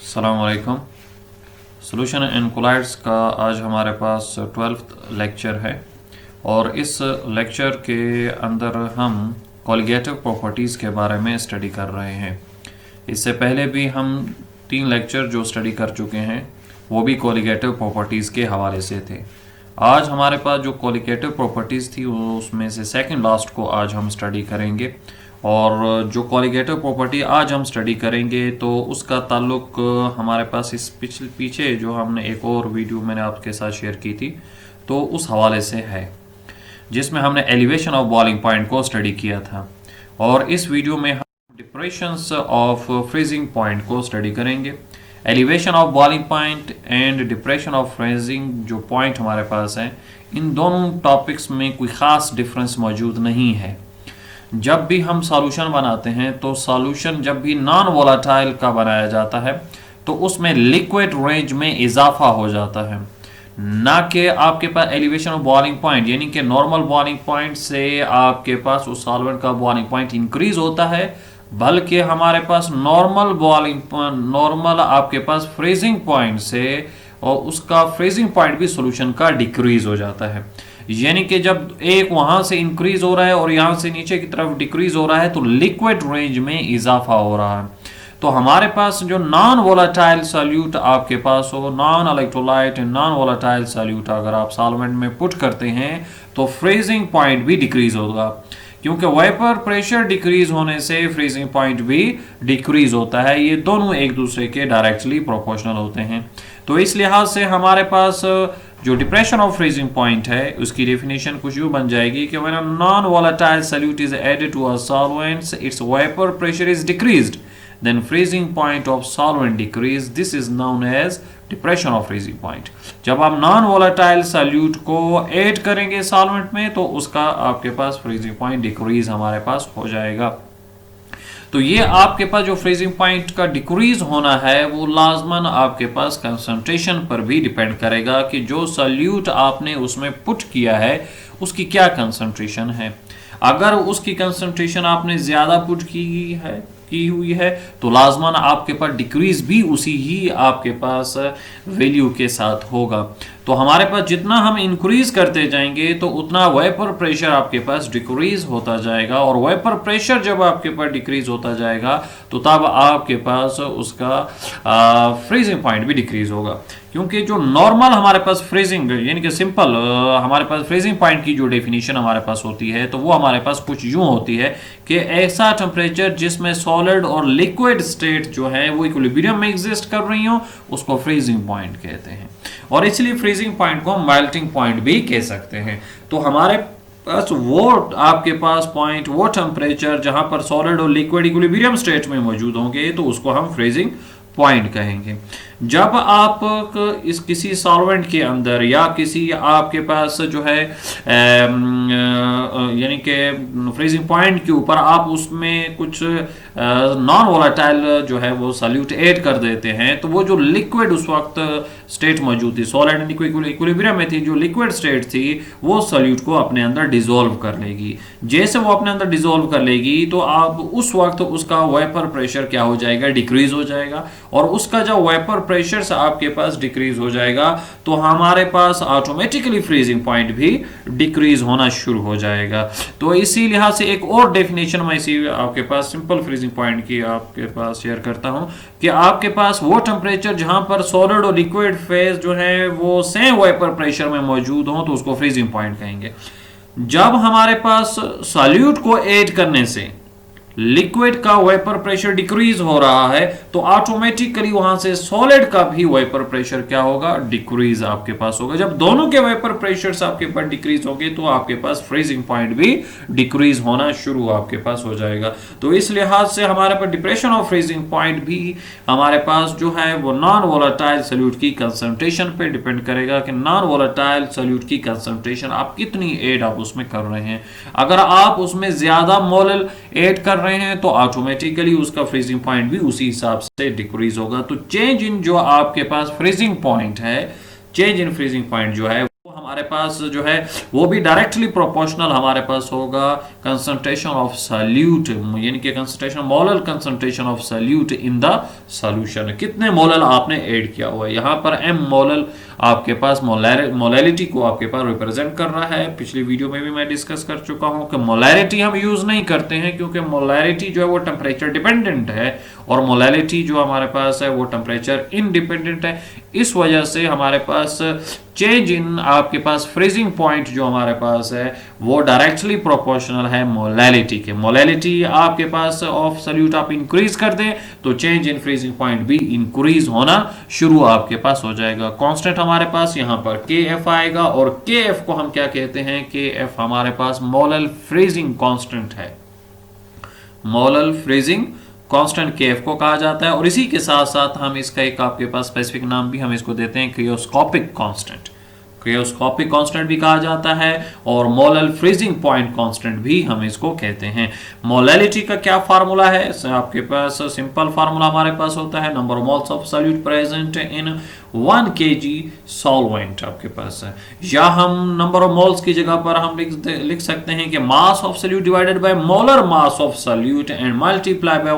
अस्सलाम वालेकुम। Solution and colloids का आज हमारे पास 12th लेक्चर है और इस लेक्चर के अंदर हम कॉलिगेटिव प्रॉपर्टीज़ के बारे में स्टडी कर रहे हैं। इससे पहले भी हम 3 लेक्चर जो स्टडी कर चुके हैं वो भी कॉलिगेटिव प्रॉपर्टीज़ के हवाले से थे। आज हमारे पास जो कॉलिगेटिव प्रॉपर्टीज़ थी वो उसमें से सेकंड लास्ट को आज हम स्टडी करेंगे और जो कॉलिगेटिव प्रॉपर्टी आज हम स्टडी करेंगे तो उसका ताल्लुक हमारे पास इस पीछे जो हमने एक और वीडियो मैंने आपके साथ शेयर की थी तो उस हवाले से है, जिसमें हमने एलिवेशन ऑफ बॉइलिंग पॉइंट को स्टडी किया था। और इस वीडियो में हम डिप्रेशंस ऑफ फ्रीजिंग पॉइंट को स्टडी करेंगे। Elevation of boiling point and depression of freezing जो पॉइंट हमारे पास है, इन दोनों टॉपिक्स में कोई ख़ास डिफरेंस मौजूद नहीं है। जब भी हम सॉल्यूशन बनाते हैं तो सॉल्यूशन जब भी नॉन वोलेटाइल का बनाया जाता है तो उसमें लिक्विड रेंज में इजाफा हो जाता है, ना कि आपके पास एलिवेशन ऑफ बॉइलिंग पॉइंट यानी कि नॉर्मल बॉइलिंग पॉइंट से आपके पास उस सॉल्वेंट का बॉइलिंग पॉइंट इंक्रीज होता है, बल्कि हमारे पास नॉर्मल आपके पास फ्रीजिंग पॉइंट से और उसका फ्रीजिंग पॉइंट भी सॉल्यूशन का डिक्रीज हो जाता है। यानी कि जब एक वहां से इंक्रीज हो रहा है और यहां से नीचे की तरफ डिक्रीज हो रहा है तो लिक्विड रेंज में इजाफा हो रहा है। तो हमारे पास जो नॉन वोलेटाइल सॉल्यूट आपके पास हो, non electrolyte non volatile solute अगर आप सॉल्वेंट में पुट करते हैं तो फ्रीजिंग पॉइंट भी डिक्रीज होगा, क्योंकि वेपर प्रेशर डिक्रीज होने से फ्रीजिंग पॉइंट भी डिक्रीज होता है। ये दोनों एक दूसरे के डायरेक्टली प्रोपोर्शनल होते हैं। तो इस लिहाज से हमारे पास जो डिप्रेशन ऑफ फ्रीजिंग पॉइंट है उसकी डेफिनेशन कुछ यूं बन जाएगी कि when a non volatile solute is added to a solvent its vapour pressure is decreased, then freezing point of solvent decrease, this is known as depression of freezing point। जब आप non volatile solute को add करेंगे solvent में तो उसका आपके पास freezing point decrease हमारे पास हो जाएगा। तो ये आपके पास जो फ्रीजिंग पॉइंट का डिक्रीज होना है वो लाजमन आपके पास कंसंट्रेशन पर भी डिपेंड करेगा कि जो सॉल्यूट आपने उसमें पुट किया है उसकी क्या कंसंट्रेशन है। अगर उसकी कंसंट्रेशन आपने ज़्यादा पुट की हुई है तो लाजमन आपके पास डिक्रीज भी उसी ही आपके पास वैल्यू के साथ होगा। तो हमारे पास जितना हम इंक्रीज करते जाएंगे तो उतना वेपर प्रेशर आपके पास डिक्रीज होता जाएगा, और वेपर प्रेशर जब आपके पास डिक्रीज होता जाएगा तो तब आपके पास उसका फ्रीजिंग पॉइंट भी डिक्रीज होगा। क्योंकि जो नॉर्मल हमारे पास फ्रीजिंग यानी कि सिंपल हमारे पास फ्रीजिंग पॉइंट की जो डेफिनेशन हमारे पास होती है तो वो हमारे पास कुछ यूं होती है कि ऐसा टेम्परेचर जिसमें सॉलिड और लिक्विड स्टेट जो है वो इक्विलिब्रियम में एग्जिस्ट कर रही हो उसको फ्रीजिंग पॉइंट कहते हैं, और इसलिए फ्रीजिंग पॉइंट को हम मेल्टिंग पॉइंट भी कह सकते हैं। तो हमारे पास वो आपके पास पॉइंट वो टेम्परेचर जहां पर सॉलिड और लिक्विड इक्विलिब्रियम स्टेट में मौजूद होंगे तो उसको हम फ्रीजिंग पॉइंट कहेंगे। जब आप इस किसी सॉल्वेंट के अंदर या किसी आपके पास जो है यानी कि फ्रीजिंग पॉइंट के ऊपर आप उसमें कुछ नॉन वोलेटाइल जो है वो सॉल्यूट ऐड कर देते हैं तो वो जो लिक्विड उस वक्त स्टेट मौजूद थी, सॉलिड एंड इक्विलिब्रियम में थी, जो लिक्विड स्टेट थी वो सॉल्यूट को अपने अंदर डिसॉल्व कर लेगी। जैसे वो अपने अंदर डिसॉल्व कर लेगी तो आप उस वक्त उसका वेपर प्रेशर क्या हो जाएगा, डिक्रीज हो जाएगा, और उसका जो वेपर प्रेशर से आपके पास डिक्रीज हो जाएगा तो हमारे पास ऑटोमेटिकली फ्रीजिंग पॉइंट भी डिक्रीज होना शुरू हो जाएगा। तो इसी लिहाज से एक और डेफिनेशन मैं इसी आपके पास सिंपल फ्रीजिंग पॉइंट की आपके पास शेयर करता हूं कि आपके पास वो टेम्परेचर जहां पर सॉलिड और लिक्विड फेज जो है वो सेम वेपर प्रेशर में मौजूद हो तो उसको फ्रीजिंग पॉइंट कहेंगे। जब हमारे पास सॉल्यूट को ऐड करने से लिक्विड का वेपर प्रेशर डिक्रीज हो रहा है तो ऑटोमेटिकली वहां से सॉलिड का भी वेपर प्रेशर क्या होगा, डिक्रीज आपके पास होगा। जब दोनों के वेपर प्रेशर आपके पास डिक्रीज होंगे तो आपके पास फ्रीजिंग पॉइंट भी डिक्रीज होना शुरू आपके पास हो जाएगा। तो इस लिहाज से हमारे पास डिप्रेशन ऑफ फ्रीजिंग पॉइंट भी हमारे पास जो है वो नॉन वोलेटाइल सॉल्यूट की कंसंट्रेशन पे डिपेंड करेगा कि नॉन वोलेटाइल सॉल्यूट की कंसंट्रेशन आप कितनी ऐड आप उसमें कर रहे हैं। अगर आप उसमें ज्यादा मोल ऐड कर रहे हैं तो ऑटोमेटिकली उसका फ्रीजिंग पॉइंट भी उसी हिसाब से डिक्रीज होगा। तो चेंज इन जो आपके पास फ्रीजिंग पॉइंट है, चेंज इन फ्रीजिंग पॉइंट जो है वो हम हमारे पास जो है वो भी डायरेक्टली प्रोपोर्शनल हमारे पास होगा कंसंट्रेशन ऑफ सॉल्यूट, यानी कि concentration, molar concentration of solute in the solution. कितने मोलर आपने ऐड किया हुआ है, यहाँ पर एम मोलर आपके पास मोलैलिटी को आपके पास रिप्रेजेंट कर रहा है। पिछली वीडियो में भी मैं डिस्कस कर चुका हूं कि मोलैरिटी हम यूज नहीं करते हैं क्योंकि मोलैरिटी जो है वो टेम्परेचर डिपेंडेंट है और मोलैलिटी जो हमारे पास है वो टेम्परेचर इंडिपेंडेंट है। इस वजह से हमारे पास चेंज इन आपके पास फ्रीजिंग पॉइंट जो हमारे पास है वो डायरेक्टली प्रोपोर्शनल है मोलैलिटी के। मोलैलिटी आपके पास ऑफ सॉल्यूट आप इंक्रीज कर दें तो चेंज इन फ्रीजिंग पॉइंट भी इंक्रीज होना शुरू आपके पास हो जाएगा। कांस्टेंट हमारे पास यहाँ पर KF आएगा और KF को हम क्या कहते हैं, KF हमारे पास मोलर फ्रीजिंग कांस्टेंट है, मोलर फ्रीजिंग कांस्टेंट KF को कहा जाता है। और इसी के साथ साथ हम इसका एक आपके पास स्पेसिफिक नाम भी हम इसको देते हैं, क्रियोस्कोपिक कांस्टेंट, क्रियोस्कोपिक कांस्टेंट भी कहा जाता है और मोलर फ्रीजिंग पॉइंट कांस्टेंट भी हम इसको कहते हैं। मोलैलिटी का क्या फार्मूला है, आपके पास सिंपल फार्मूला हमारे पास होता है number of moles of solute present in 1 kg solvent आपके पास है, या हम नंबर ऑफ मोल्स की जगह पर हम लिख सकते हैं कि mass of solute divided by molar mass of solute and multiply by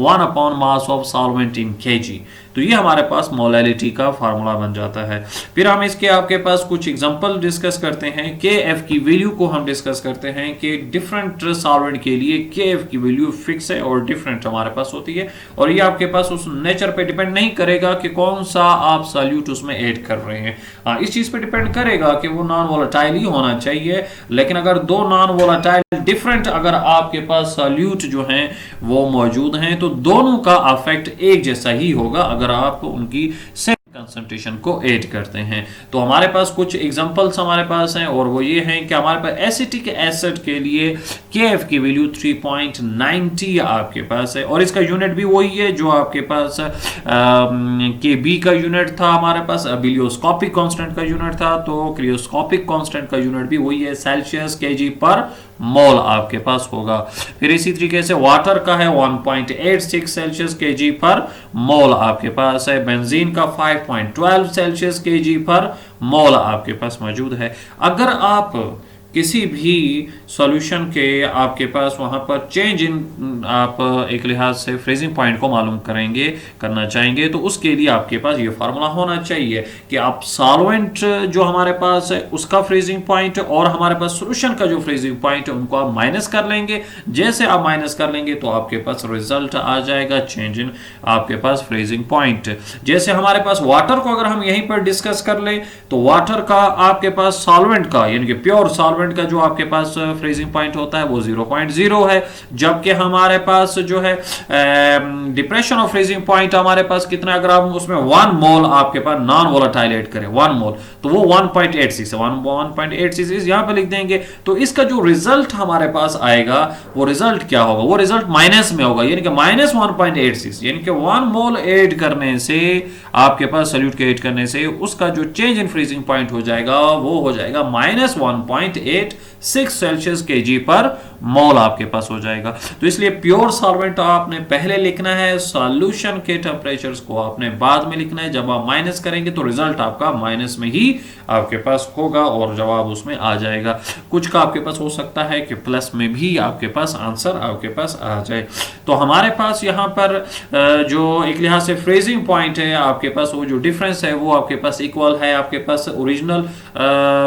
1 upon mass of solvent in kg। तो ये हमारे पास मोलैलिटी का फार्मूला बन जाता है। फिर हम इसके आपके पास कुछ एग्जांपल डिस्कस करते हैं। KF की वैल्यू को हम डिस्कस करते हैं कि डिफरेंट सॉल्वेंट के लिए KF की वैल्यू फिक्स है और डिफरेंट हमारे पास होती है और ये आपके पास उस नेचर पे डिपेंड नहीं करेगा कि कौन सा आप सॉल्यूट उसमें ऐड कर रहे हैं। इस चीज पे डिपेंड करेगा कि वो नॉन वोलेटाइल ही होना चाहिए, लेकिन अगर दो नॉन वोलेटाइल डिफरेंट अगर आपके पास सॉल्यूट जो हैं वो मौजूद हैं तो दोनों का इफेक्ट एक जैसा ही होगा अगर आप उनकी कंसंट्रेशन को ऐड करते हैं। तो हमारे पास कुछ एग्जांपल्स हमारे पास हैं और वो ये हैं कि हमारे पास एसिटिक एसिड के लिए KF की वैल्यू 3.90 आपके पास है और इसका यूनिट भी वही है जो आपके पास KB का यूनिट था, हमारे पास बिलियोस्कोपिक कांस्टेंट का यूनिट था, तो क्रियोस्कोपिक कांस्टेंट का यूनिट भी वही है, सेल्सियस kg पर मोल आपके पास होगा। फिर इसी तरीके से वाटर का है 1.86 सेल्सियस kg पर मोल आपके पास है, बेंजीन का 5.12 सेल्सियस kg पर मोल आपके पास मौजूद है। अगर आप किसी भी सॉल्यूशन के आपके पास वहां पर चेंज इन आप एक लिहाज से फ्रीजिंग पॉइंट को मालूम करना चाहेंगे तो उसके लिए आपके पास ये फार्मूला होना चाहिए कि आप सॉल्वेंट जो हमारे पास है उसका फ्रीजिंग पॉइंट और हमारे पास सॉल्यूशन का जो फ्रीजिंग पॉइंट है उनको आप माइनस कर लेंगे। जैसे आप माइनस कर लेंगे तो आपके पास रिजल्ट आ जाएगा चेंज इन आपके पास फ्रीजिंग पॉइंट। जैसे हमारे पास वाटर को अगर हम यहीं पर डिस्कस कर ले तो वाटर का आपके पास सॉल्वेंट का यानी कि प्योर सॉल्वेंट का जो आपके पास फ्रीजिंग पॉइंट होता है वो 0.0 है, जबकि हमारे पास जो है डिप्रेशन ऑफ फ्रीजिंग पॉइंट हमारे पास कितना, अगर आप उसमें 1 मोल आपके पास नॉन वोलेटाइल ऐड करें 1 मोल तो वो 1.86 है, 1.86 यहां पे लिख देंगे। तो इसका जो रिजल्ट हमारे पास आएगा वो रिजल्ट क्या होगा, वो रिजल्ट माइनस में होगा, यानी कि माइनस 1.86, यानी कि 1 मोल ऐड करने से आपके पास सॉल्यूट के ऐड करने से उसका जो चेंज इन फ्रीजिंग पॉइंट हो जाएगा वो हो जाएगा माइनस 1.86 सेल्सियस kg पर मोल आपके पास हो जाएगा। तो इसलिए प्योर सॉल्वेंट आपने पहले लिखना है, सॉल्यूशन के टेम्परेचर्स को आपने बाद में लिखना है। जब आप माइनस करेंगे तो रिजल्ट आपका माइनस में ही आपके पास होगा और जवाब उसमें आ जाएगा। कुछ का आपके पास हो सकता है कि प्लस में भी आपके पास आंसर आपके पास आ जाए। तो हमारे पास यहाँ पर जो एक लिहाज से फ्रीजिंग पॉइंट है आपके पास वो जो डिफरेंस है वो आपके पास इक्वल है आपके पास original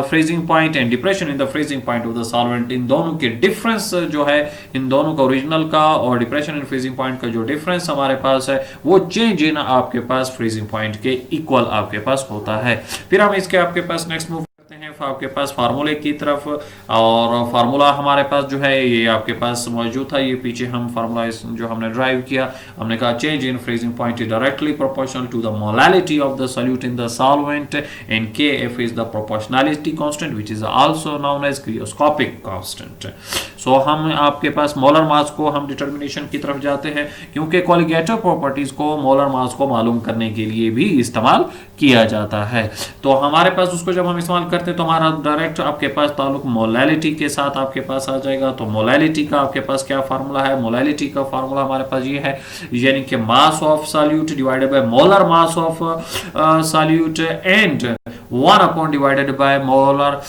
freezing point and depression in the freezing point of the solvent. इन दोनों के डिफरेंस जो है, इन दोनों का ओरिजिनल का और डिप्रेशन इन फ्रीजिंग पॉइंट का जो डिफरेंस हमारे पास है वो चेंज इन आपके पास फ्रीजिंग पॉइंट के इक्वल आपके पास होता है। फिर हम इसके आपके पास नेक्स्ट मूव करते हैं आपके पास फार्मूले की तरफ, और फार्मूला हमारे पास जो है ये आपके पास मौजूद था, ये पीछे हम फार्मूला जो हमने ड्राइव किया, हमने कहा change in freezing point is directly proportional to the molality of the solute in the solvent and KF is the proportionality constant which is also known as cryoscopic constant. So हम आपके पास molar mass को हम determination की तरफ जाते हैं क्योंकि colligative properties को मोलर मास को मालूम करने के लिए भी इस्तेमाल किया जाता है। तो हमारे पास उसको जब हम इस्तेमाल करते हैं तो हमारा डायरेक्ट आपके पास ताल्लुक मोलैलिटी के साथ आपके पास आ जाएगा। तो मोलैलिटी का आपके पास क्या फार्मूला है, मोलैलिटी का फार्मूला हमारे पास ये है, यानी कि mass of solute divided by molar mass of solute and 1 upon divided by molar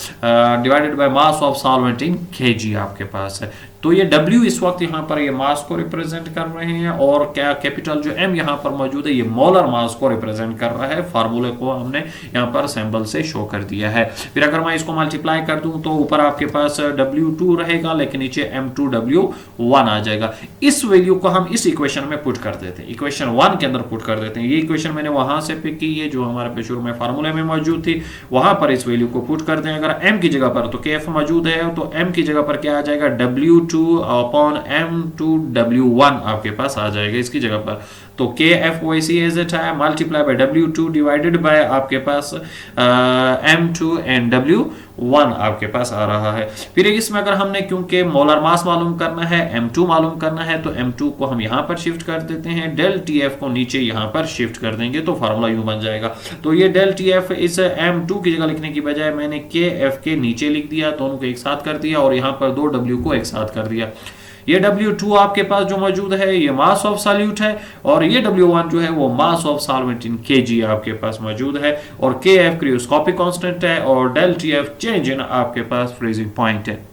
divided by mass of solvent in KG आपके पास है। तो ये W इस वक्त यहाँ पर ये मास को रिप्रेजेंट कर रहे हैं और क्या कैपिटल जो M यहाँ पर मौजूद है ये मोलर मास को रिप्रेजेंट कर रहा है। फार्मूले को हमने यहाँ पर सिंबल से शो कर दिया है। फिर अगर मैं इसको मल्टीप्लाई कर दूं तो ऊपर आपके पास W2 रहेगा लेकिन नीचे M2W1 आ जाएगा। इस वैल्यू को हम इस इक्वेशन में पुट कर देते हैं, इक्वेशन 1 के अंदर पुट कर देते हैं। ये इक्वेशन मैंने वहां से पिक की है जो हमारे पे शुरू में फार्मूले में मौजूद थी, वहां पर इस वैल्यू को पुट कर दें। अगर M की जगह पर तो KF मौजूद है तो M की जगह पर क्या आ जाएगा W2 अपॉन M2W1 आपके पास आ जाएगा इसकी जगह पर। तो KF वैसी एज इट है multiply by W2 divided by आपके पास M2 एंड W1 आपके पास आ रहा है। फिर इसमें अगर हमने क्योंकि मोलर मास मालूम करना है, M2 मालूम करना है, तो M2 को हम यहां पर शिफ्ट कर देते हैं, डेल TF को नीचे यहां पर शिफ्ट कर देंगे तो फार्मूला यूं बन जाएगा। तो ये डेल TF इस M2 की जगह लिखने की बजाय मैंने KF के नीचे लिख दिया, दोनों को एक साथ कर दिया और यहां पर 2 W को एक साथ कर दिया। ये W2 आपके पास जो मौजूद है ये मास ऑफ सॉल्यूट है और ये W1 जो है वो mass of solvent in KG आपके पास मौजूद है और KF क्रियोस्कोपिक कांस्टेंट है और डेल TF चेंज इन आपके पास फ्रीजिंग पॉइंट है।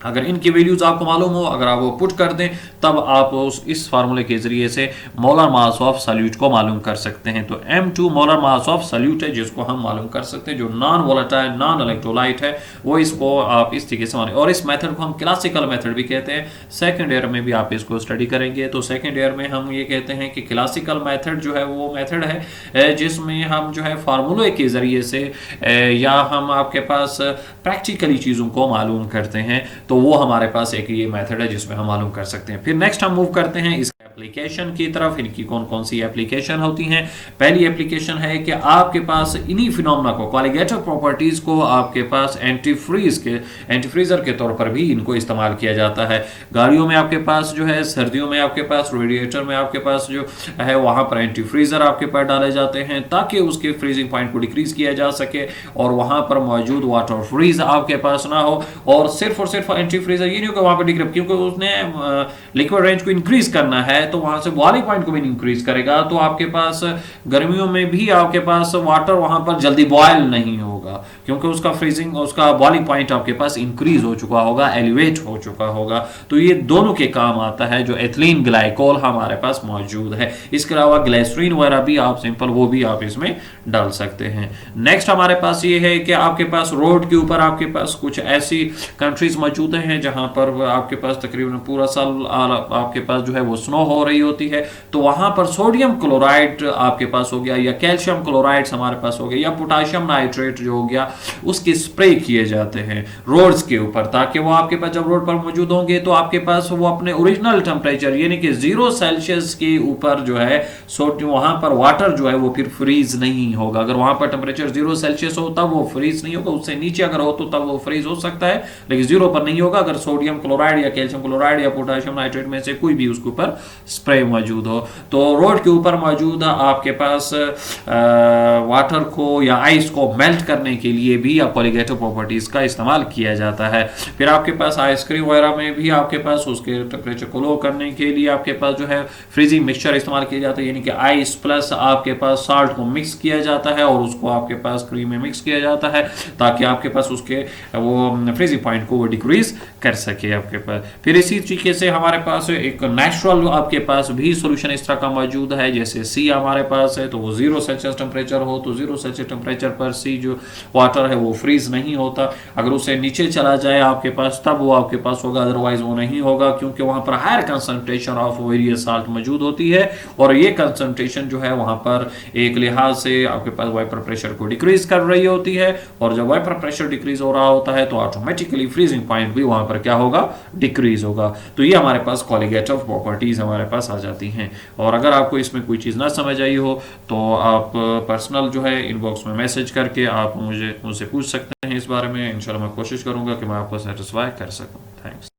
अगर इनकी वैल्यूज आपको मालूम हो, अगर आप वो पुट कर दें तब आप इस फार्मूले के जरिए से मोलर मास ऑफ सॉल्यूट को मालूम कर सकते हैं। तो M2 molar mass of solute है जिसको हम मालूम कर सकते हैं, जो नॉन वोलेटाइल नॉन इलेक्ट्रोलाइट है वो इसको आप इस तरीके से मालूम। और इस मेथड को हम क्लासिकल मेथड भी कहते हैं। सेकंड ईयर में भी आप इसको स्टडी करेंगे तो सेकंड ईयर में हम ये कहते हैं कि क्लासिकल मेथड जो है वो मेथड है जिसमें हम जो है फार्मूले के जरिए से या हम आपके पास प्रैक्टिकली चीजों को मालूम करते हैं, तो वो हमारे पास एक ये मेथड है जिसमें हम मालूम कर सकते हैं। फिर नेक्स्ट हम मूव करते हैं इस एप्लीकेशन की तरफ। इनकी कौन कौन सी एप्लीकेशन होती हैं। पहली एप्लीकेशन है कि आपके पास इन्हीं फिनोमेना को, कॉलिगेटिव प्रॉपर्टीज को आपके पास एंटीफ्रीजर के तौर पर भी इनको इस्तेमाल किया जाता है। गाड़ियों में आपके पास जो है, सर्दियों में आपके पास रेडिएटर में आपके पास जो है वहां पर एंटीफ्रीजर आपके पास डाले जाते हैं ताकि उसके फ्रीजिंग पॉइंट को डिक्रीज किया जा सके और वहां पर मौजूद वाटर फ्रीज आपके पास ना हो। और सिर्फ एंटीफ्रीजर ये नहीं होगा वहां पर डिक्रीज, क्योंकि उसने लिक्विड रेंज को इंक्रीज करना है तो वहां से बॉइलिंग पॉइंट को भी इंक्रीज करेगा, तो आपके पास गर्मियों में भी आपके पास वाटर वहां पर जल्दी बॉयल नहीं होगा क्योंकि उसका फ्रीजिंग, उसका बॉइलिंग पॉइंट आपके पास इंक्रीज हो चुका होगा, एलिवेट हो चुका होगा। तो ये दोनों के काम आता है। जो एथिलीन ग्लाइकोल हमारे पास मौजूद है, इसके अलावा ग्लिसरीन वगैरह भी आप सिंपल वो भी आप इसमें डाल सकते हैं। नेक्स्ट हमारे पास ये है कि आपके पास रोड के ऊपर आपके पास कुछ ऐसी कंट्रीज मौजूद हैं जहां पर आपके पास तकरीबन पूरा साल आपके पास जो है वो स्नो हो रही होती है, तो वहां पर सोडियम क्लोराइड आपके पास हो गया या कैल्शियम क्लोराइड्स हमारे पास हो गया या पोटेशियम नाइट्रेट जो हो गया, उसके स्प्रे किए जाते हैं रोड्स के ऊपर ताकि वो आपके पास जब रोड पर मौजूद होंगे तो आपके पास वो अपने ओरिजिनल टेम्परेचर यानी कि 0 सेल्सियस के ऊपर जो है सोडियम, वहां पर वाटर जो है वो फिर फ्रीज नहीं होगा। अगर वहां पर टेम्परेचर 0 सेल्सियस हो तब वो फ्रीज नहीं होगा, उससे नीचे अगर हो तो तब वो फ्रीज हो सकता है लेकिन 0 पर नहीं होगा अगर सोडियम क्लोराइड या कैल्शियम क्लोराइड या पोटेशियम नाइट्रेट में से कोई भी उसके ऊपर स्प्रे मौजूद हो। तो रोड के ऊपर मौजूद आपके पास वाटर को या आइस को मेल्ट करने के लिए भी कॉलिगेटिव प्रॉपर्टीज का इस्तेमाल किया जाता है। फिर आपके पास आइसक्रीम वगैरह में भी आपके पास उसके टेम्परेचर को लो करने के लिए आपके पास जो है फ्रीजिंग मिक्सचर इस्तेमाल किया जाता है, यानी कि आइस प्लस आपके पास साल्ट को मिक्स किया जाता है और उसको आपके पास क्रीम में मिक्स किया जाता है ताकि आपके पास उसके वो फ्रीजिंग पॉइंट को वो डिक्रीज कर सके आपके पास। फिर इसी तरीके से हमारे पास एक नेचुरल आपके पास भी सॉल्यूशन इस तरह का मौजूद है, जैसे सी हमारे पास है तो वो 0 सेल्सियस टेम्परेचर हो तो 0 सेल्सियस टेम्परेचर पर सी जो वाटर है वो फ्रीज नहीं होता। अगर उसे नीचे चला जाए आपके पास तब वो आपके पास होगा, अदरवाइज वो नहीं होगा क्योंकि वहां पर higher concentration of various salt मौजूद होती है और ये कंसंट्रेशन जो है वहां पर एक लिहाज से आपके पास वाइपर प्रेशर को डिक्रीज कर रही होती है और जब वाइपर प्रेशर डिक्रीज हो रहा होता है तो ऑटोमेटिकली फ्रीजिंग पॉइंट भी वहां पर क्या होगा, डिक्रीज होगा। तो ये हमारे पास कॉलिगेटिव प्रॉपर्टीज हमारे पास आ जाती हैं। और अगर आपको इसमें कोई चीज़ ना समझ आई हो तो आप पर्सनल जो है इनबॉक्स में मैसेज करके आप मुझसे पूछ सकते हैं इस बारे में। इंशाल्लाह मैं कोशिश करूंगा कि मैं आपको सेटिस्फाई कर सकूं। थैंक्स।